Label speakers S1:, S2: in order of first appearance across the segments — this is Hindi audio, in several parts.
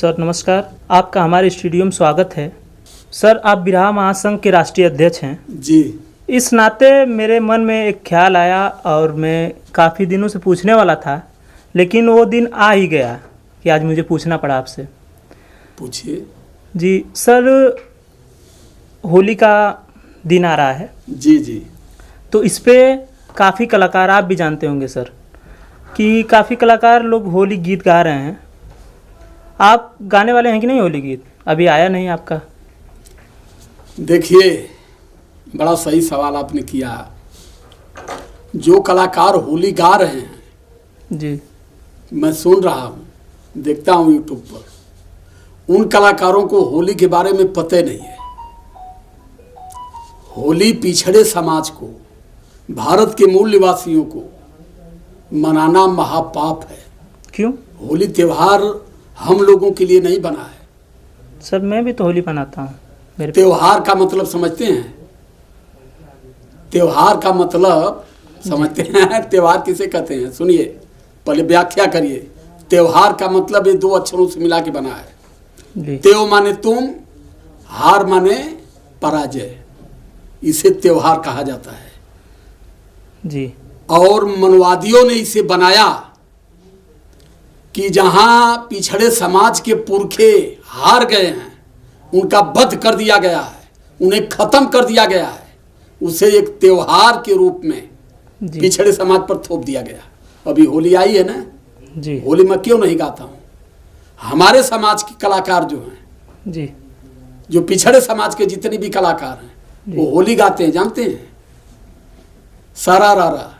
S1: सर नमस्कार, आपका हमारे स्टूडियो में स्वागत है। सर आप बिरहा महासंघ के राष्ट्रीय अध्यक्ष हैं
S2: जी।
S1: इस नाते मेरे मन में एक ख्याल आया और मैं काफ़ी दिनों से पूछने वाला था, लेकिन वो दिन आ ही गया कि आज मुझे पूछना पड़ा आपसे।
S2: पूछिए।
S1: जी सर, होली का दिन आ रहा है।
S2: जी जी।
S1: तो इस पे काफ़ी कलाकार, आप भी जानते होंगे सर कि काफ़ी कलाकार लोग होली गीत गा रहे हैं। आप गाने वाले हैं कि नहीं होली गीत? अभी आया नहीं आपका।
S2: देखिए, बड़ा सही सवाल आपने किया। जो कलाकार होली गा रहे हैं
S1: जी,
S2: मैं सुन रहा हूँ, देखता हूँ यूट्यूब पर, उन कलाकारों को होली के बारे में पता नहीं है। होली पिछड़े समाज को, भारत के मूल निवासियों को मनाना महापाप है।
S1: क्यों?
S2: होली त्योहार हम लोगों के लिए नहीं बना है।
S1: सर मैं भी तो होली मनाता हूँ। मेरे
S2: त्योहार का मतलब समझते हैं? त्योहार का मतलब समझते हैं? त्योहार किसे कहते हैं? सुनिए, पहले व्याख्या करिए। त्योहार का मतलब ये दो अक्षरों से मिला के बना है। त्यों माने तुम, हार माने पराजय। इसे त्योहार कहा जाता है
S1: जी।
S2: और मनवादियों ने इसे बनाया कि जहां पिछड़े समाज के पुरखे हार गए हैं, उनका वध कर दिया गया है, उन्हें खत्म कर दिया गया है, उसे एक त्योहार के रूप में पिछड़े समाज पर थोप दिया गया। अभी होली आई है ना जी। होली में क्यों नहीं गाता हूं? हमारे समाज के कलाकार जो हैं जी, जो पिछड़े समाज के जितने भी कलाकार हैं वो होली गाते हैं, जानते हैं? सारा रारा।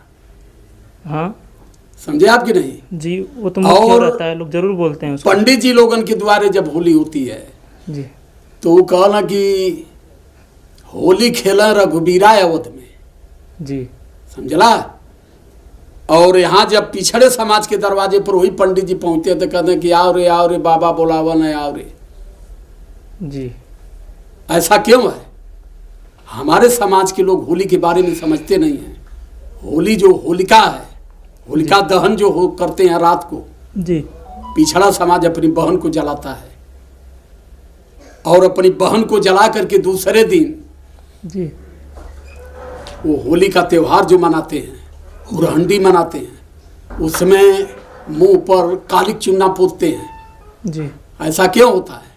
S2: हाँ, समझे आप कि नहीं? जी,
S1: वो तो मुख्य रहता है, लोग जरूर बोलते हैं उसको।
S2: पंडित जी लोगन के द्वारे जब होली होती है
S1: जी,
S2: तो वो कहना कि होली खेला रघुबीरा अवध में
S1: जी,
S2: समझला। और यहाँ जब पिछड़े समाज के दरवाजे पर वही पंडित जी पहुंचते तो कहते कि आओ रे बाबा बोलावन है, आओ रे
S1: जी।
S2: ऐसा क्यों है? हमारे समाज के लोग होली के बारे में समझते नहीं हैं। होली जो होलिका है, होलिका दहन जो हो करते हैं रात को
S1: जी,
S2: पिछड़ा समाज अपनी बहन को जलाता है और अपनी बहन को जला करके दूसरे दिन
S1: जी
S2: वो होली का त्योहार जो मनाते हैं, हुरहंडी मनाते हैं, उसमें मुंह पर कालिक चूना पोतते हैं जी। ऐसा क्यों होता है?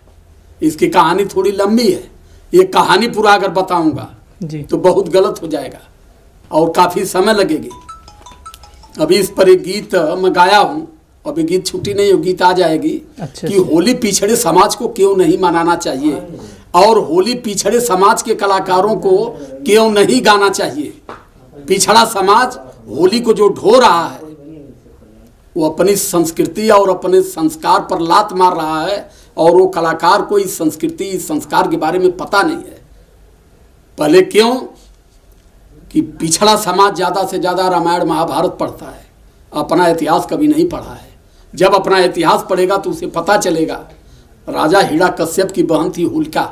S2: इसकी कहानी थोड़ी लंबी है। ये कहानी पूरा अगर बताऊंगा जी तो बहुत गलत हो जाएगा और काफी समय लगेगी। अभी इस पर एक गीत मैं गाया हूँ, अभी गीत छुट्टी नहीं हो, गीत आ जाएगी। अच्छा, कि होली पिछड़े समाज को क्यों नहीं मनाना चाहिए और होली पिछड़े समाज के कलाकारों को क्यों नहीं गाना चाहिए। पिछड़ा समाज होली को जो ढो रहा है वो अपनी संस्कृति और अपने संस्कार पर लात मार रहा है और वो कलाकार को इस संस्कृति, इस संस्कार के बारे में पता नहीं है। पहले क्यों कि पिछड़ा समाज ज़्यादा से ज़्यादा रामायण महाभारत पढ़ता है, अपना इतिहास कभी नहीं पढ़ा है। जब अपना इतिहास पढ़ेगा तो उसे पता चलेगा राजा हिरण्यकश्यप की बहन थी होलिका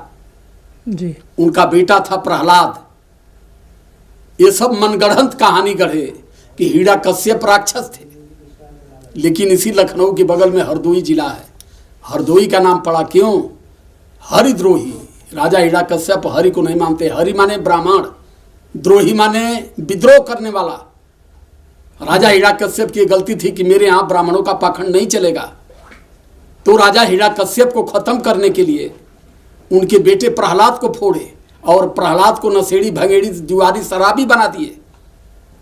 S2: जी, उनका बेटा था प्रहलाद। ये सब मनगढ़ंत कहानी गढ़े कि हिरण्यकश्यप राक्षस थे, लेकिन इसी लखनऊ के बगल में हरदोई जिला है। हरदोई का नाम पड़ा क्यों? हरिद्रोही। राजा हिरण्यकश्यप हरि को नहीं मानते। हरि माने ब्राह्मण, द्रोही माने विद्रोह करने वाला। राजा हिरण्यकश्यप की गलती थी कि मेरे यहाँ ब्राह्मणों का पाखंड नहीं चलेगा, तो राजा हिरण्यकश्यप को खत्म करने के लिए उनके बेटे प्रहलाद को फोड़े और प्रहलाद को नशेड़ी भंगेड़ी जुआरी शराबी बना दिए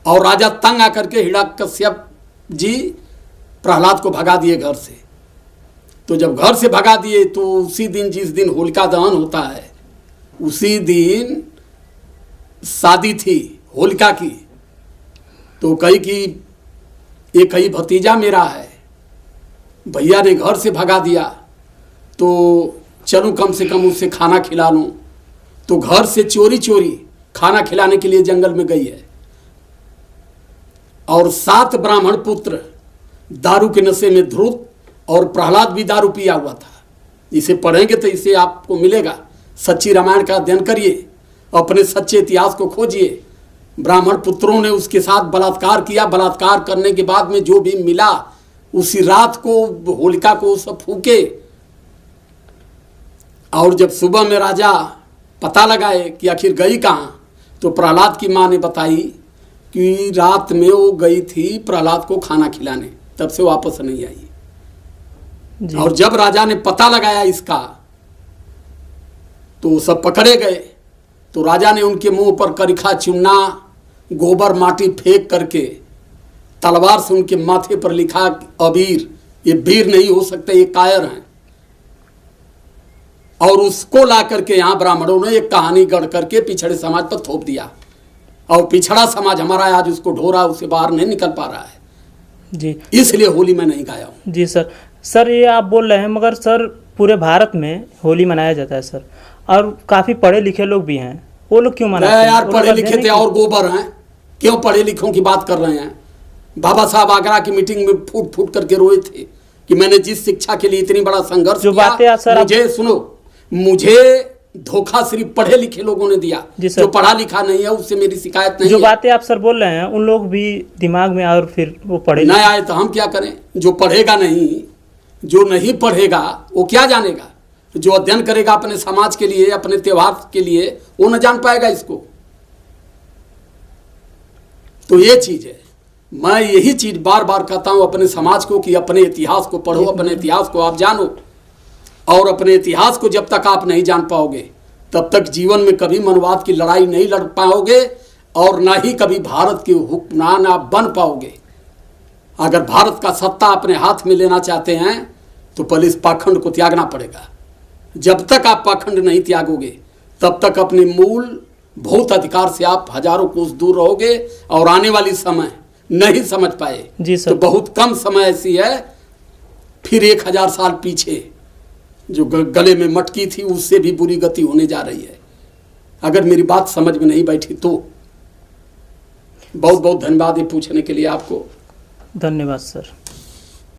S2: और राजा तंग आकर के हिरण्यकश्यप जी प्रहलाद को भगा दिए घर से। तो जब घर से भगा दिए तो उसी दिन, जिस दिन होलिका दहन होता है, उसी दिन शादी थी होलिका की। तो कही कि ये कही भतीजा मेरा है, भैया ने घर से भगा दिया, तो चलूँ कम से कम उससे खाना खिला लूँ। तो घर से चोरी चोरी खाना खिलाने के लिए जंगल में गई है और 7 ब्राह्मण पुत्र दारू के नशे में धुत, और प्रहलाद भी दारू पिया हुआ था। इसे पढ़ेंगे तो इसे आपको मिलेगा। सच्ची रामायण का अध्ययन करिए, अपने सच्चे इतिहास को खोजिए। ब्राह्मण पुत्रों ने उसके साथ बलात्कार किया। बलात्कार करने के बाद में जो भी मिला, उसी रात को होलिका को सब फूके और जब सुबह में राजा पता लगाए कि आखिर गई कहाँ, तो प्रहलाद की माँ ने बताई कि रात में वो गई थी प्रहलाद को खाना खिलाने, तब से वापस नहीं आई। और जब राजा ने पता लगाया इसका तो सब पकड़े गए। तो राजा ने उनके मुंह पर करिखा चुन्ना गोबर माटी फेंक करके तलवार से उनके माथे पर लिखा अबीर, ये वीर नहीं हो सकते, ये कायर हैं। और उसको ला करके यहाँ ब्राह्मणों ने एक कहानी गढ़ करके पिछड़े समाज पर थोप दिया। और पिछड़ा समाज हमारा आज उसको ढोरा, उसे बाहर नहीं निकल पा रहा है
S1: जी।
S2: इसलिए होली मैं नहीं गाया हूँ
S1: जी सर। सर ये आप बोल रहे हैं, मगर सर पूरे भारत में होली मनाया जाता है सर, और काफ़ी पढ़े लिखे लोग भी हैं, वो लोग क्यों मनाते हैं?
S2: यार पढ़े लिखे थे और गोबर हैं, क्यों पढ़े लिखों की बात कर रहे हैं? बाबा साहब आगरा की मीटिंग में फूट फूट करके रोए थे कि मैंने जिस शिक्षा के लिए इतनी बड़ा संघर्ष
S1: जो बातें सर
S2: मुझे सुनो, मुझे धोखा सिर्फ पढ़े लिखे लोगों ने दिया, जो पढ़ा लिखा नहीं है उससे मेरी शिकायत नहीं
S1: जो
S2: है।
S1: बातें आप सर बोल रहे हैं उन लोग भी दिमाग में और फिर वो पढ़े
S2: नहीं आए तो हम क्या करें? जो पढ़ेगा नहीं, जो नहीं पढ़ेगा वो क्या जानेगा? जो अध्ययन करेगा अपने समाज के लिए, अपने त्योहार के लिए, वो न जान पाएगा इसको। तो ये चीज है, मैं यही चीज बार बार कहता हूं अपने समाज को कि अपने इतिहास को पढ़ो, अपने इतिहास को आप जानो। और अपने इतिहास को जब तक आप नहीं जान पाओगे तब तक जीवन में कभी मनवाद की लड़ाई नहीं लड़ पाओगे और ना ही कभी भारत के हुक्मरान आप बन पाओगे। अगर भारत का सत्ता अपने हाथ में लेना चाहते हैं तो पहले इस पाखंड को त्यागना पड़ेगा। जब तक आप पाखंड नहीं त्यागोगे तब तक अपने मूल भौत अधिकार से आप हजारों कोस दूर रहोगे और आने वाली समय नहीं समझ पाए
S1: जी सर।
S2: तो बहुत कम समय ऐसी है, फिर 1000 साल पीछे जो गले में मटकी थी उससे भी बुरी गति होने जा रही है। अगर मेरी बात समझ में नहीं बैठी तो बहुत बहुत धन्यवाद ये पूछने के लिए आपको।
S1: धन्यवाद सर।